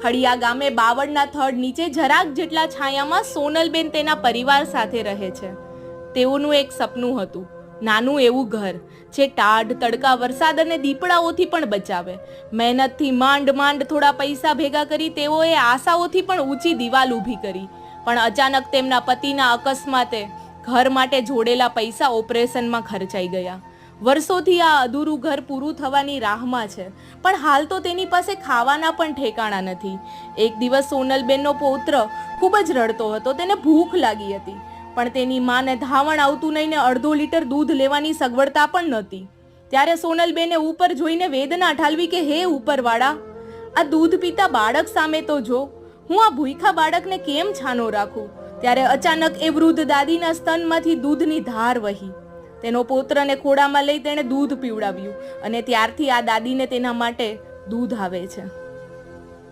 ખડિયા ગામે બાવળના થડ નીચે જરાક જેટલા છાયામાં સોનલબેન તેના પરિવાર સાથે રહે છે. તેઓનું એક સપનું હતું, નાનું એવું ઘર જે ટાઢ, તડકા, વરસાદ અને દીપડાઓથી પણ બચાવે. મહેનતથી માંડ થોડા પૈસા ભેગા કરી તેઓએ આશાઓથી પણ ઊંચી દિવાલ ઊભી કરી. પણ અચાનક તેમના પતિના અકસ્માતે ઘર માટે જોડેલા પૈસા ઓપરેશનમાં ખર્ચાઈ ગયા. વર્ષોથી આ અધૂરું ઘર પૂરું થવાની રાહમાં છે, પણ હાલ તો તેની પાસે ખાવાના પણ ઠેકાણા નથી. એક દિવસ સોનલબેનનો પૌત્ર ખૂબ જ રડતો હતો. તેને ભૂખ લાગી હતી, પણ તેની માને ધાવણ આવતું નહીં ને અડધો લીટર દૂધ લેવાની સગવડતા પણ નહોતી. ત્યારે સોનલબેને ઉપર જોઈને વેદના ઠાલવી કે હે ઉપરવાળા, આ દૂધ પીતા બાળક સામે તો જો, હું આ ભૂખ્યા બાળકને કેમ છાનો રાખું? ત્યારે અચાનક એ વૃદ્ધ દાદીના સ્તનમાંથી દૂધની ધાર વહી. તેનો પૌત્રને ખોળામાં લઈ તેણે દૂધ પીવડાવ્યું અને ત્યારથી આ દાદીને તેના માટે દૂધ આવે છે.